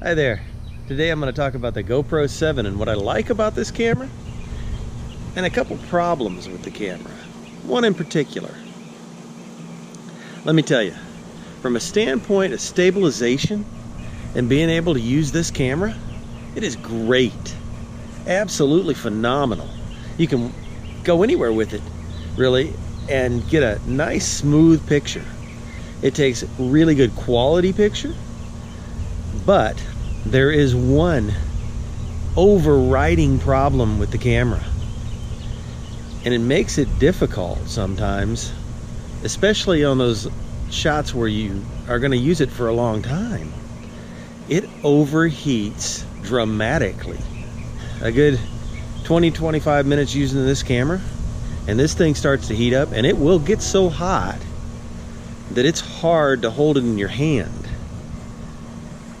Hi there. Today I'm going to talk about the GoPro 7 and what I like about this camera and a couple problems with the camera. One in particular. Let me tell you, from a standpoint of stabilization and being able to use this camera, it is great. Absolutely phenomenal. You can go anywhere with it, really, and get a nice smooth picture. It takes really good quality picture, but there is one overriding problem with the camera, and it makes it difficult sometimes, especially on those shots where you are going to use it for a long time. It overheats dramatically. A good 20-25 minutes using this camera and this thing starts to heat up, and it will get so hot that it's hard to hold it in your hand.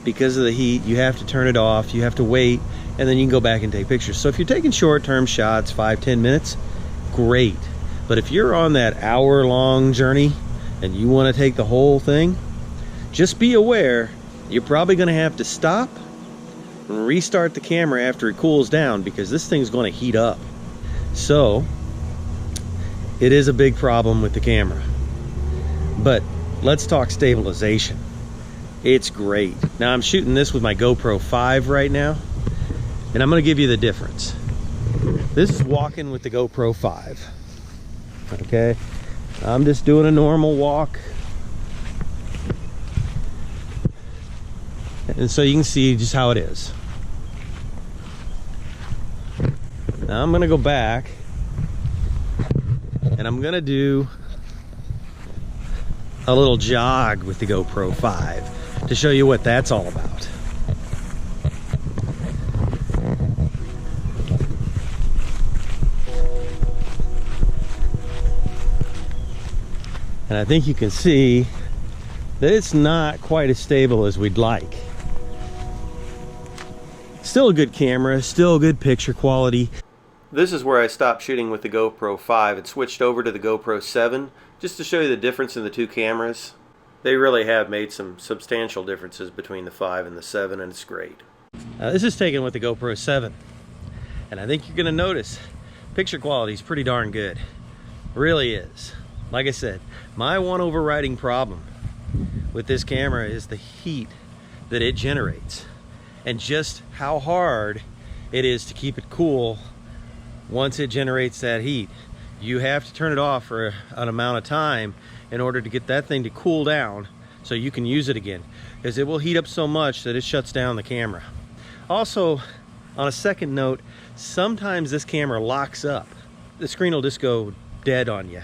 Because of the heat, you have to turn it off, you have to wait, and then you can go back and take pictures. So if you're taking short-term shots, 5-10 minutes, great. But if you're on that hour-long journey and you want to take the whole thing, just be aware you're probably going to have to stop and restart the camera after it cools down, because this thing's going to heat up. So it is a big problem with the camera. But let's talk stabilization. It's great. Now I'm shooting this with my GoPro 5 right now, and I'm going to give you the difference. This is walking with the GoPro 5. Okay, I'm just doing a normal walk, and so you can see just how it is. Now I'm going to go back and I'm going to do a little jog with the GoPro 5 to show you what that's all about. And I think you can see that it's not quite as stable as we'd like. Still a good camera, still good picture quality. This is where I stopped shooting with the GoPro 5 and switched over to the GoPro 7 just to show you the difference in the two cameras. They really have made some substantial differences between the 5 and the 7, and it's great. This is taken with the GoPro 7, and I think you're going to notice picture quality is pretty darn good. Really is. Like I said, my one overriding problem with this camera is the heat that it generates, and just how hard it is to keep it cool once it generates that heat. You have to turn it off for an amount of time in order to get that thing to cool down so you can use it again, because it will heat up so much that it shuts down the camera. Also, on a second note, sometimes this camera locks up. The screen will just go dead on you.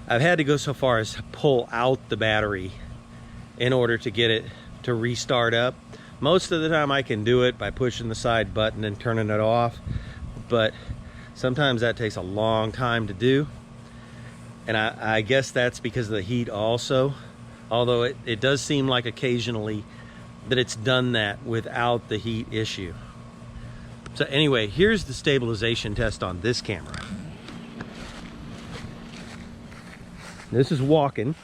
I've had to go so far as to pull out the battery in order to get it to restart up. Most of the time I can do it by pushing the side button and turning it off, but sometimes that takes a long time to do. And I guess that's because of the heat also, although it does seem like occasionally that it's done that without the heat issue. So anyway, here's the stabilization test on this camera. This is walking,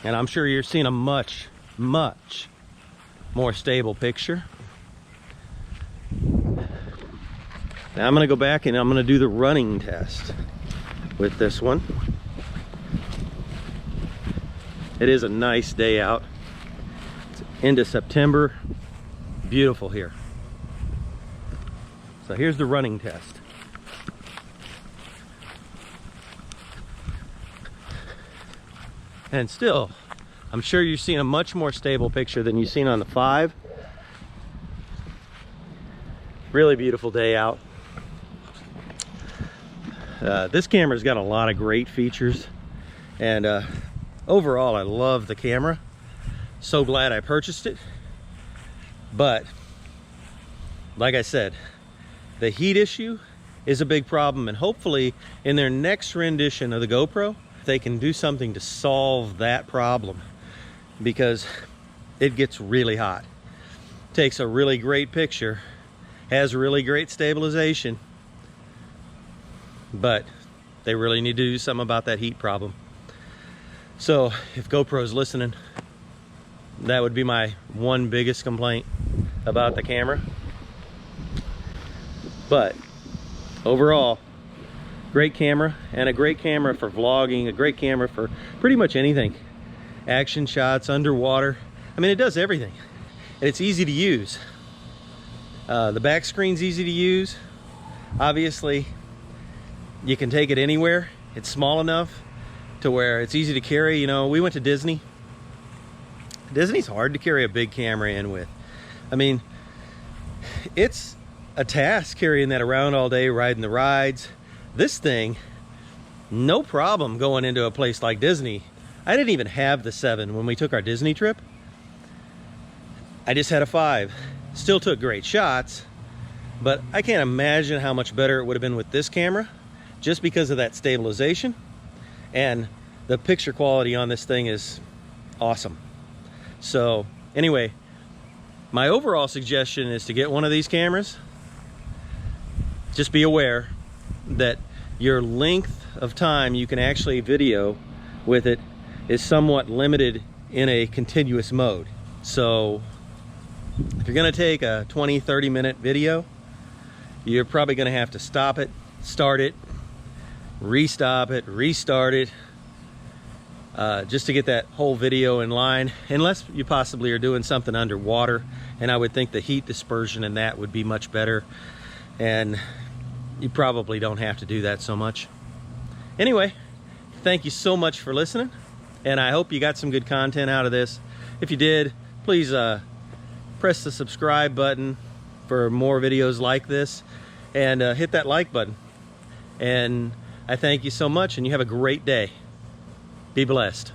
and I'm sure you're seeing a much more stable picture. Now I'm going to go back and I'm going to do the running test with this one. It is a nice day out. It's into September. Beautiful here. So here's the running test. And still, I'm sure you're seeing a much more stable picture than you've seen on the 5. Really beautiful day out. This camera's got a lot of great features, and overall I love the camera. So glad I purchased it. But like I said, the heat issue is a big problem, and hopefully in their next rendition of the GoPro they can do something to solve that problem, because it gets really hot. Takes a really great picture, has really great stabilization, but they really need to do something about that heat problem. So if GoPro's listening, That would be my one biggest complaint about the camera. But overall, great camera, and a great camera for vlogging, a great camera for pretty much anything. Action shots, underwater. I mean, it does everything. And it's easy to use. The back screen's easy to use. Obviously, you can take it anywhere. It's small enough to where it's easy to carry. You know, we went to Disney. Disney's hard to carry a big camera in with. I mean, it's a task carrying that around all day, riding the rides. This thing, no problem going into a place like Disney. I didn't even have the 7 when we took our Disney trip. I just had a 5. Still took great shots, but I can't imagine how much better it would have been with this camera, just because of that stabilization. And the picture quality on this thing is awesome. So anyway, my overall suggestion is to get one of these cameras. Just be aware that your length of time you can actually video with it is somewhat limited in a continuous mode. So if you're going to take a 20-30 minute video, you're probably going to have to stop it, start it, restop it, restart it, just to get that whole video in line, unless you possibly are doing something underwater, and I would think the heat dispersion in that would be much better, and you probably don't have to do that so much. Anyway, thank you so much for listening, and I hope you got some good content out of this. If you did, please press the subscribe button for more videos like this, and hit that like button. And I thank you so much, and you have a great day. Be blessed.